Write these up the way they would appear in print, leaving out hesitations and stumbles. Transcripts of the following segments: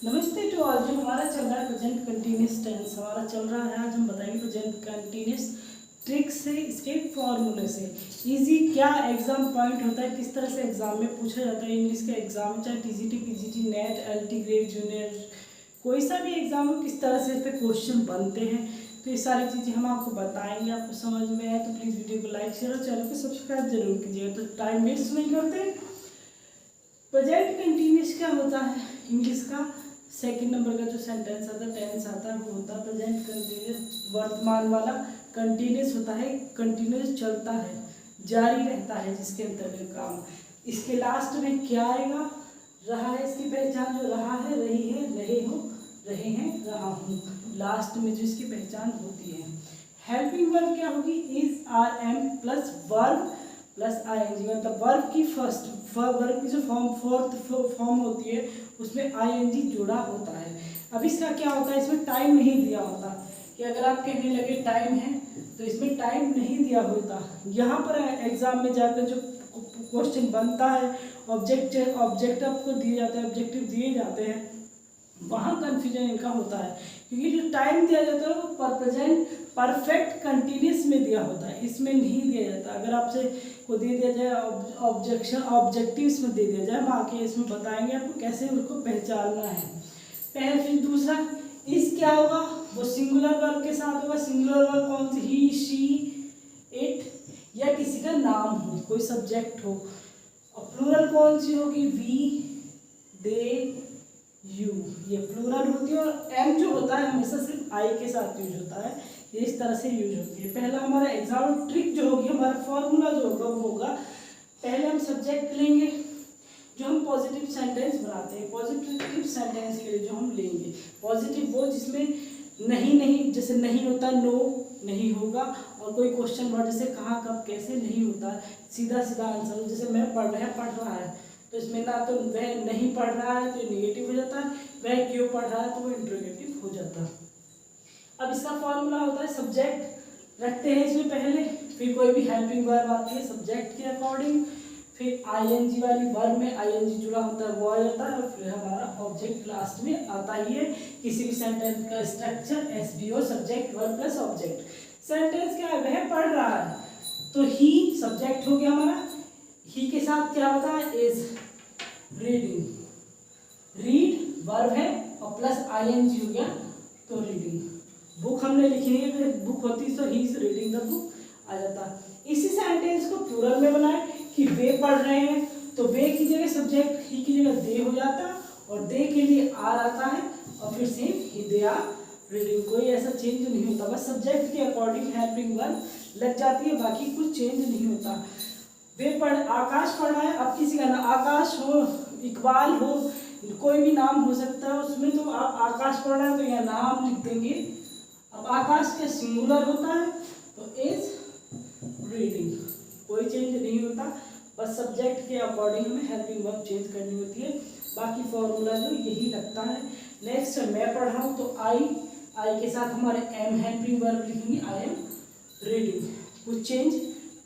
नमस्ते to all. जो हमारा चल रहा है प्रेजेंट कंटिन्यूस टेंस हमारा चल रहा है। आज हम बताएंगे प्रेजेंट कंटिन्यूस ट्रिक से, इसके फॉर्मूले से। इजी क्या एग्जाम पॉइंट होता है, किस तरह से एग्जाम में पूछा जाता है। इंग्लिश का एग्जाम चाहे TGT, PGT, net, LT grade, junior, कोई सा भी एग्जाम हो, किस तरह से इस पर क्वेश्चन बनते हैं। तो ये सारी चीज़ें हम आपको बताएंगे। आपको समझ में आए तो प्लीज़ वीडियो को लाइक, शेयर और चैनल को सब्सक्राइब जरूर कीजिएगा। तो टाइम वेस्ट नहीं करते। प्रेजेंट कंटिन्यूस क्या होता है, इंग्लिश का सेकंड नंबर का जो सेंटेंस आता है, टेंस आता है, वो होता है प्रेजेंट कंटिन्यूस। वर्तमान वाला कंटिन्यूस होता है, कंटिन्यूस चलता है, जारी रहता है, जिसके अंतर्गत काम। इसके लास्ट में क्या आएगा, रहा है। इसकी पहचान जो रहा है, रही है, रहे हो, रहे हैं, रहा हूँ। लास्ट में जो इसकी पहचान होती है। हेल्पिंग वर्ब क्या होगी, is, are, am plus verb plus ING. मतलब वर्ब की फर्स्ट वर्ब की जो फोर्थ फॉर्म होती है, उसमें आईएनजी जुड़ा होता है। अब इसका क्या होता है, इसमें टाइम नहीं दिया होता कि अगर आप कहने लगे टाइम है तो इसमें टाइम नहीं दिया होता। यहाँ पर एग्जाम में जाकर जो क्वेश्चन बनता है, ऑब्जेक्ट आपको दिए जाते हैं, ऑब्जेक्टिव दिए जाते हैं, वहाँ कन्फ्यूजन इनका होता है। क्योंकि जो टाइम दिया जाता है वो प्रेजेंट परफेक्ट कंटिन्यूस में दिया होता है, इसमें नहीं दिया जाता। अगर आपसे को दे दिया जाए ऑब्जेक्टिव्स में दे दिया जाए, हम आके इसमें बताएंगे आपको कैसे उसको पहचानना है। पहले फिर दूसरा, इस क्या होगा, वो सिंगुलर वर्ब के साथ होगा। सिंगुलर वर्ब कौन सी, ही, शी, इट, या किसी का नाम हो, कोई सब्जेक्ट हो। और प्लूरल कौन सी होगी, वी, दे, यू, ये प्लूरल होती है। और एम जो होता है हमेशा सिर्फ आई के साथ यूज होता है, ये इस तरह से यूज होती है। पहला हमारा एग्जाम ट्रिक जो होगी, हमारा फॉर्मूला जो होगा वो होगा, पहले हम सब्जेक्ट लेंगे जो हम पॉजिटिव सेंटेंस बनाते हैं। पॉजिटिव सेंटेंस के लिए जो हम लेंगे, पॉजिटिव वो जिसमें नहीं, जैसे नहीं होता, नो नहीं होगा, और कोई क्वेश्चन वर्ड जैसे कहाँ, कब, कैसे नहीं होता, सीधा सीधा आंसर। जैसे मैं पढ़ रहा है तो इसमें ना तो वह नहीं पढ़ रहा है तो नेगेटिव हो जाता है, वह क्यों पढ़ रहा है तो वो इंट्रोगेटिव हो जाता है। अब इसका फॉर्मूला होता है, सब्जेक्ट रखते हैं इसमें पहले, फिर कोई भी हेल्पिंग वर्ब आती है सब्जेक्ट के अकॉर्डिंग, फिर आईएनजी वाली वर्ब में आईएनजी जुड़ा होता है वो आ जाता है, और फिर हमारा ऑब्जेक्ट लास्ट में आता ही है। किसी भी सेंटेंस का structure SVO, subject verb plus object. Sentence क्या है, वह पढ़ रहा है तो ही सब्जेक्ट हो गया हमारा, ही के साथ क्या होता है, इज रीडिंग, रीड वर्ब है और प्लस आईएनजी हो गया तो रीडिंग। बुक हमने लिखी नहीं है, बुक होती तो he is reading the book आ जाता। इसी सेंटेंस को प्लूरल में बनाए कि वे पढ़ रहे हैं, तो वे की जगह सब्जेक्ट, ही की जगह दे हो जाता, और दे के लिए आर आता है, और फिर सेम ही, दे आर रीडिंग। कोई ऐसा चेंज नहीं होता, बस सब्जेक्ट के अकॉर्डिंग हेल्पिंग वर्ब लग जाती है, बाकी कुछ चेंज नहीं होता। वे पढ़, आकाश पढ़ रहा है, अब किसी का नाम आकाश हो, इकबाल हो, कोई भी नाम हो सकता है उसमें, तो आप आकाश पढ़ रहे हैं तो यह नाम लिख देंगे। अब आकाश के सिंगुलर होता है तो इज रीडिंग, कोई चेंज नहीं होता, बस सब्जेक्ट के अकॉर्डिंग हमें हेल्पिंग वर्ब चेंज करनी होती है। बाकी फॉर्मूला जो यही लगता है। नेक्स्ट मैं पढ़ रहा हूँ तो आई के साथ हमारे एम हेल्पिंग वर्ब लिखेंगे, आई एम रीडिंग, कुछ चेंज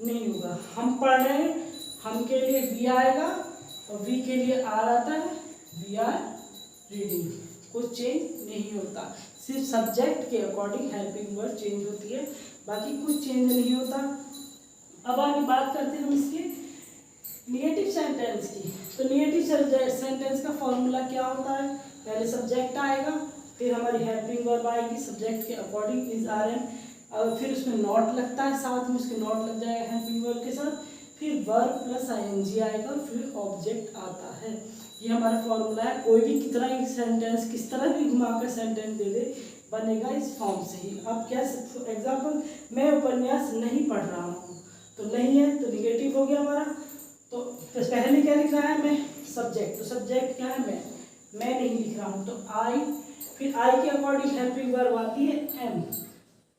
नहीं होगा। हम पढ़ रहे हैं, हम के लिए वी आएगा और वी के लिए आर आता है, वी आर रीडिंग, कुछ चेंज नहीं होता, सिर्फ सब्जेक्ट के अकॉर्डिंग हेल्पिंग वर्ड चेंज होती है, बाकी कुछ चेंज नहीं होता। अब आगे बात करते हैं हम इसके निगेटिव सेंटेंस की। तो निगेटिव सेंटेंस का फॉर्मूला क्या होता है, पहले सब्जेक्ट आएगा, फिर हमारी हेल्पिंग वर्ब आएगी सब्जेक्ट के अकॉर्डिंग, इज, आर, एम, और फिर उसमें नॉट लगता है, साथ में उसके नॉट लग जाएगा हेल्पिंग वर्ब के साथ, फिर वर्ब प्लस आईएनजी आएगा, फिर ऑब्जेक्ट आता है। ये हमारा फॉर्मूला है। कोई भी कितना ही सेंटेंस किस तरह भी घुमाकर सेंटेंस दे दे, बनेगा इस फॉर्म से ही। अब क्या एग्जाम्पल, मैं उपन्यास नहीं पढ़ रहा हूँ, तो नहीं है तो निगेटिव हो गया हमारा। तो पहले क्या लिख रहा है, मैं सब्जेक्ट, तो सब्जेक्ट क्या है, मैं नहीं लिख रहा हूँ तो आई, फिर आई के अकॉर्डिंग हेल्पिंग वर्ब आती है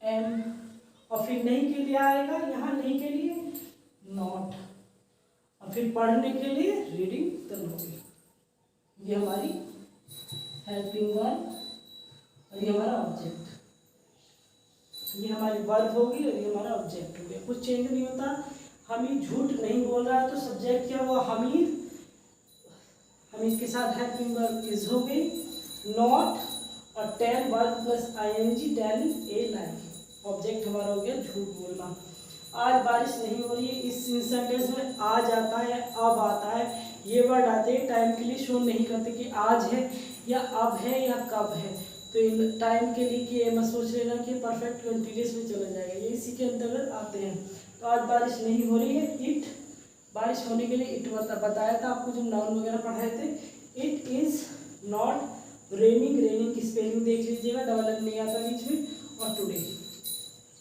एम, और फिर नहीं के लिए आएगा, यहाँ नहीं के लिए नॉट, और फिर पढ़ने के लिए रीडिंग द नोवेल। ये हमारी हेल्पिंग वर्ब और ये हमारा ऑब्जेक्ट, ये हमारी वर्ब होगी और ये हमारा ऑब्जेक्ट हो गया, कुछ चेंज नहीं होता। हमीद झूठ नहीं बोल रहा है तो सब्जेक्ट क्या हुआ, हमीद, हमीद के साथ हेल्पिंग वर्ब इज हो गई, नॉट और tell verb plus ING telling a lie. Object हमारा हो गया झूठ बोलना। आज बारिश नहीं हो रही है, इस सेंटेंस में आज आता है, अब आता है, ये वर्ड आते हैं टाइम के लिए शो नहीं करते कि आज है या अब है या कब है। तो इन टाइम के लिए कि ये मत सोच लेना कि परफेक्ट कंटिन्यूस में चला जाएगा, ये इसी के अंतर्गत आते हैं। तो आज बारिश नहीं हो रही है, इट बारिश होने के लिए इट बताया था आपको जब नाउन वगैरह पढ़ाए थे। It is not raining, raining की स्पेलिंग देख लीजिएगा, डबल एन नहीं आता बीच में। और टुडे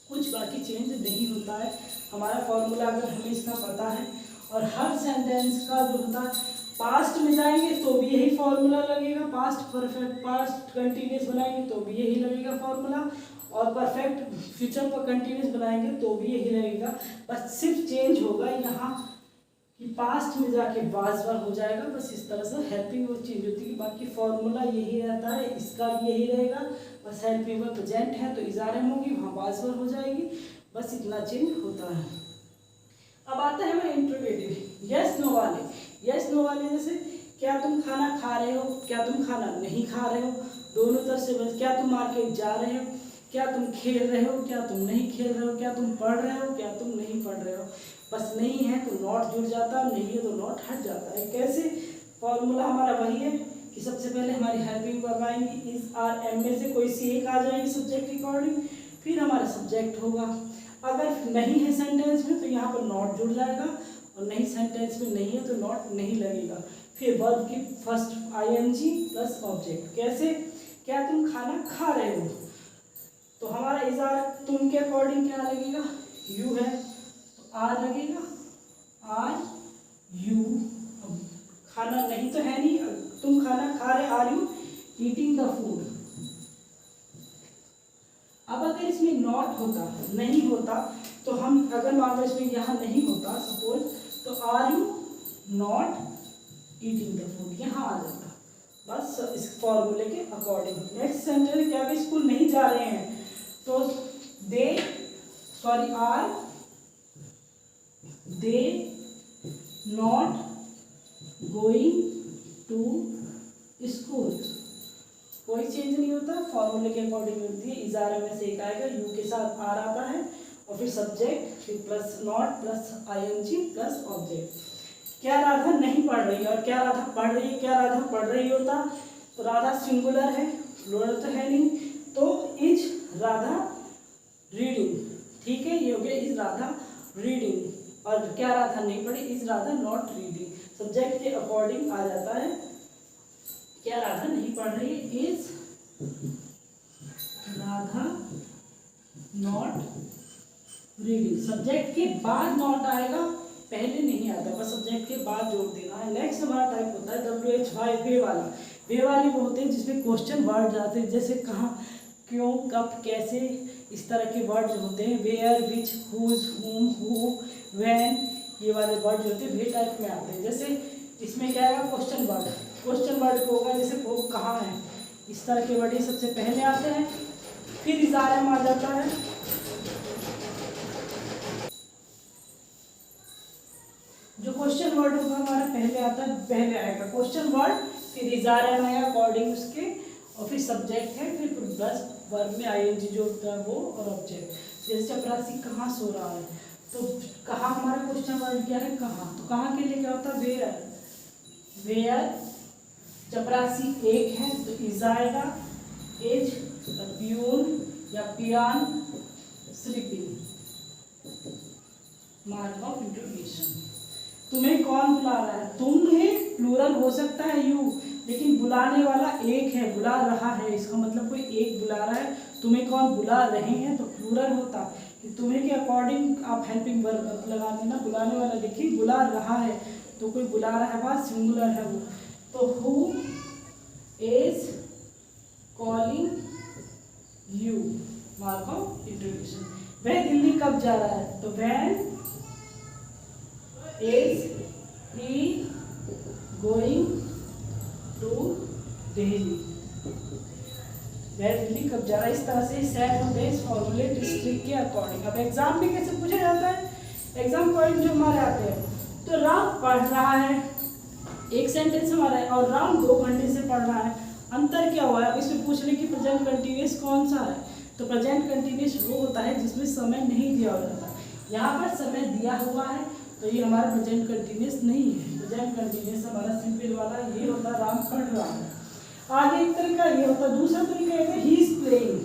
कुछ बाकी चेंज नहीं होता है। हमारा फॉर्मूला अगर हमें इसका पता है और हर सेंटेंस का जो होता है पास्ट में जाएंगे तो भी यही फॉर्मूला लगेगा, पास्ट परफेक्ट पास्ट कंटिन्यूस बनाएंगे तो भी यही लगेगा फॉर्मूला, और परफेक्ट फ्यूचर पर कंटिन्यूस बनाएंगे तो भी यही लगेगा। बस सिर्फ चेंज होगा यहाँ कि पास्ट में जाके वाज वर्ब हो जाएगा, बस इस तरह से हेल्पिंग वर्ब चेंज होती है। बाकी फॉर्मूला यही रहता है, इसका भी यही रहेगा। बस हेल्पिंग वर्ब प्रेजेंट है तो इजारे होगी, वहाँ वाज वर्ब हो जाएगी, बस इतना चेंज होता है। अब आता है हमारे इंटरोगेटिव यस नो वाले। यस नो वाले जैसे क्या तुम खाना खा रहे हो, क्या तुम खाना नहीं खा रहे हो, दोनों तरफ से। बस क्या तुम मार्केट जा रहे हो, क्या तुम खेल रहे हो, क्या तुम नहीं खेल रहे हो, क्या तुम पढ़ रहे हो, क्या तुम नहीं पढ़ रहे हो। बस नहीं है तो नॉट जुड़ जाता है, नहीं है तो नॉट हट जाता है। कैसे फॉर्मूला हमारा वही है कि सबसे पहले हमारी हेल्पिंग वर्ब आएंगी, इज आर एम में से कोई सी एक आ जाएगी सब्जेक्ट के अकॉर्डिंग, फिर हमारा सब्जेक्ट होगा। अगर नहीं है सेंटेंस में तो यहाँ पर नॉट जुड़ जाएगा, और नहीं सेंटेंस में नहीं है तो नॉट नहीं लगेगा। फिर वर्ब की फर्स्ट आईएनजी प्लस ऑब्जेक्ट। कैसे क्या तुम खाना खा रहे हो, तो हमारा इज आर तुम के अकॉर्डिंग क्या लगेगा, यू है तो आर लगेगा, आर यू। खाना नहीं तो है नहीं, तुम खाना खा रहे, are you eating the food. अब अगर इसमें नॉट होता, नहीं होता, तो हम अगर मान लो इसमें यहाँ नहीं होता सपोज, तो are you not eating the food यहाँ आ जाता, बस इस फॉर्मूले के अकॉर्डिंग। नेक्स्ट सेंटेंस क्या भी स्कूल नहीं जा रहे हैं, तो they not going to school. कोई चेंज नहीं होता, फॉर्मूले के अकॉर्डिंग होती है। इजारे में से एक आएगा, यू के साथ आर आता है, और फिर सब्जेक्ट, फिर plus not plus ING plus object. क्या राधा नहीं पढ़ रही है और क्या राधा पढ़ रही है, क्या राधा पढ़ रही होता तो राधा सिंगुलर है, प्लूरल तो है नहीं, तो इज राधा रीडिंग। ठीक है, ये हो गया इज राधा रीडिंग। और क्या राधा नहीं पढ़ी, is Radha not reading. Subject के अकॉर्डिंग आ जाता है, क्या राधा नहीं पढ़ रही है, is Radha not reading. Subject के बाद नॉट आएगा, पहले नहीं आता, बस सब्जेक्ट के बाद जोड़ देना है। नेक्स्ट हमारा टाइप होता है WHY वे वाला। वे वाले वो होते हैं जिसमें क्वेश्चन वर्ड जाते हैं, जैसे कहाँ, क्यों, कब, कैसे, इस तरह के वर्ड जो होते हैं। वेयर, विच, हुज, हुम, हु, व्हेन, ये वाले वर्ड जो होते हैं वे टाइप में आते हैं। जैसे इसमें क्या आएगा, क्वेश्चन वर्ड। क्वेश्चन वर्ड को होगा जैसे वो कहाँ है, इस तरह के वर्ड ये सबसे पहले आते हैं, फिर इजारे में आ जाता है। जो क्वेश्चन वर्ड होगा हमारा पहले आता है, पहले आएगा क्वेश्चन वर्ड, फिर इजारे में आएगा अकॉर्डिंग उसके, और फिर सब्जेक्ट है, फिर प्लस वर्ब में आईएनजी जो होता है वो, और ऑब्जेक्ट। जैसे चपरासी कहाँ सो रहा है, तो कहाँ हमारा क्वेश्चन वर्ड क्या है, कहाँ। तो कहाँ के लिए क्या होता है, वेयर। वेयर चपरासी एक है तो इज आएगा, एज प्यून या पियान स्लीपिंग। Mark of interrogation. तुम्हें कौन बुला रहा है, तुम है प्लूरल हो सकता है यू, लेकिन बुलाने वाला एक है, बुला रहा है, इसका मतलब कोई एक बुला रहा है। तुम्हें कौन बुला रहे हैं तो प्लूरल होता कि तुम्हें के अकॉर्डिंग आप हेल्पिंग वर्ब लगा देना। बुलाने वाला देखिए बुला रहा है, तो कोई बुला रहा है, बात सिंगुलर है वो। तो who is calling you, mark of interrogation. वह दिल्ली कब जा रहा है, तो when is he going to Delhi. वह दिल्ली कब जा रहा है, इस तरह से सेट होते हैं इस फॉर्मूले डिस्ट्रिक्ट के अकॉर्डिंग। अब एग्जाम में कैसे पूछा जाता है, एग्जाम पॉइंट जो हमारे आते हैं, तो राम पढ़ रहा है, एक सेंटेंस हमारा है, और राम 2 घंटे से पढ़ रहा है। अंतर क्या हुआ है, इसमें पूछ ले कि प्रेजेंट कंटिन्यूस कौन सा है, तो प्रेजेंट कंटिन्यूस वो होता है जिसमें समय नहीं दिया होता। यहाँ पर समय दिया हुआ है तो ये हमारा प्रेजेंट कंटिन्यूस नहीं है। प्रेजेंट कंटिन्यूस हमारा सिंपल वाला ये होता है राम पढ़ रहा है। आगे एक तरीका ये होता है, दूसरा तरीका है he is playing,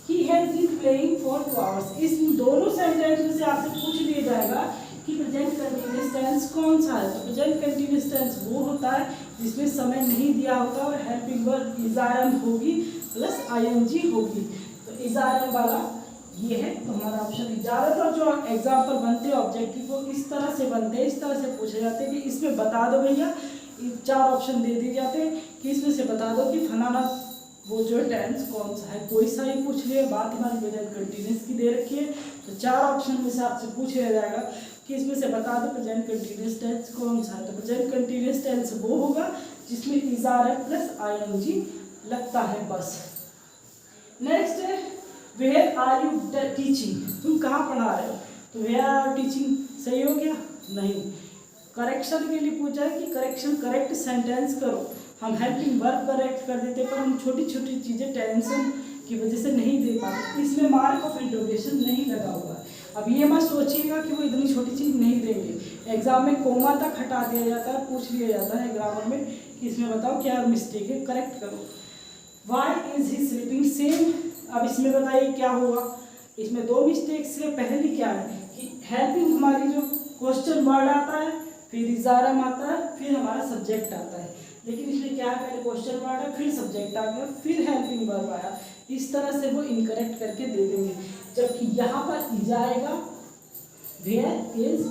he has been playing for 2 hours. इस दोनों सेंटेंस में से आपसे पूछ लिया जाएगा कि प्रेजेंट कंटिन्यूस टेंस कौन सा है। तो प्रेजेंट कंटिन्यूस टेंस वो होता है जिसमें समय नहीं दिया होता और helping verb is are am होगी प्लस आईएनजी होगी। तो इज आर एम वाला ये है, तो हमारा ऑप्शन। ज़्यादातर जो एग्जाम्पल बनते हैं ऑब्जेक्टिव वो इस तरह से बनते हैं, इस तरह से पूछे जाते हैं कि इसमें बता दो भैया, 4 ऑप्शन दे दिए जाते हैं कि इसमें से बता दो कि फलाना वो जो टेंस कौन सा है। कोई सा ही पूछ लिया, बात हमारी प्रेजेंट कंटिन्यूस की दे रखी है, तो 4 ऑप्शन में से आपसे पूछा जाएगा कि इसमें से बता दो प्रेजेंट कंटिन्यूस टेंस कौन सा है। तो प्रेजेंट कंटिन्यूस टेंस वो होगा जिसमें is are am plus ING लगता है बस। नेक्स्ट है वेयर आर यू टीचिंग, तुम कहाँ पढ़ा रहे हो, तो वेयर आर टीचिंग सही हो गया नहीं। करेक्शन के लिए पूछा है कि करेक्शन करेक्ट सेंटेंस करो, हम हेल्पिंग वर्ब करेक्ट कर देते पर हम छोटी छोटी चीज़ें टेंशन की वजह से नहीं दे पाते, इसमें मार्क ऑफ इंट्रोगेशन नहीं लगा हुआ है। अब ये मत सोचिएगा कि वो इतनी छोटी चीज़ नहीं देंगे। एग्जाम में कोमा तक हटा दिया जाता है, पूछ लिया जाता है ग्रामर में कि इसमें बताओ क्या मिस्टेक है, करेक्ट करो। Why is he sleeping same, अब इसमें बताइए क्या हुआ, इसमें 2 मिस्टेक्स है। पहली क्या है कि हेल्पिंग हमारी जो क्वेश्चन वर्ड आता है, फिर इज आर एम आता है, फिर हमारा सब्जेक्ट आता है, लेकिन इसमें क्या है पहले क्वेश्चन वर्ड है, फिर सब्जेक्ट आ गया, फिर हेल्पिंग वर्ब आया। इस तरह से वो इनकरेक्ट करके दे देंगे, जबकि यहाँ पर इज आएगा वेयर इज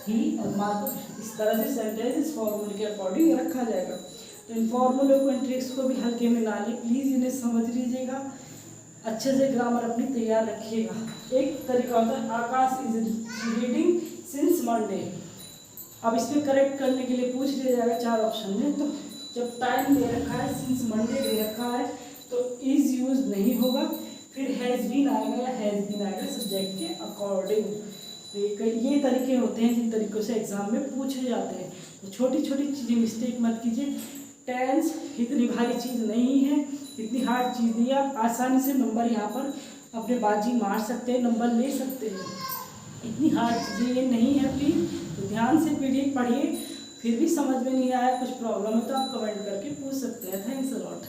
ही और मार्क इस तरह से सेंटेंस इस फॉर्मूले के अकॉर्डिंग रखा जाएगा। तो इन फॉर्मूले को, इन ट्रिक्स को भी हल्के में ना ले, प्लीज़ इन्हें समझ लीजिएगा, अच्छे से ग्रामर अपनी तैयार रखिएगा। एक तरीका होता है आकाश इज रीडिंग सिंस मंडे, अब इसमें करेक्ट करने के लिए पूछ लिया जाएगा 4 ऑप्शन में, तो जब टाइम दे रखा है सिंस मंडे दे रखा है तो इज यूज नहीं होगा, फिर हैज़ बीन आएगा या हैज़ बीन आएगा सब्जेक्ट के अकॉर्डिंग। तो ये तरीके होते हैं जिन तरीक़ों से एग्जाम में पूछे जाते हैं। तो छोटी छोटी चीज़ें मिस्टेक मत कीजिए, टेंस इतनी भारी चीज़ नहीं है, इतनी हार्ड चीज़ नहीं है, आप आसानी से नंबर यहाँ पर अपने बाजी मार सकते हैं, नंबर ले सकते हैं, इतनी हार्ड चीज़ें ये नहीं है। प्लीज़ तो ध्यान से पीडीएफ पढ़िए, फिर भी समझ में नहीं आया कुछ प्रॉब्लम है तो आप कमेंट करके पूछ सकते हैं। Thanks a lot.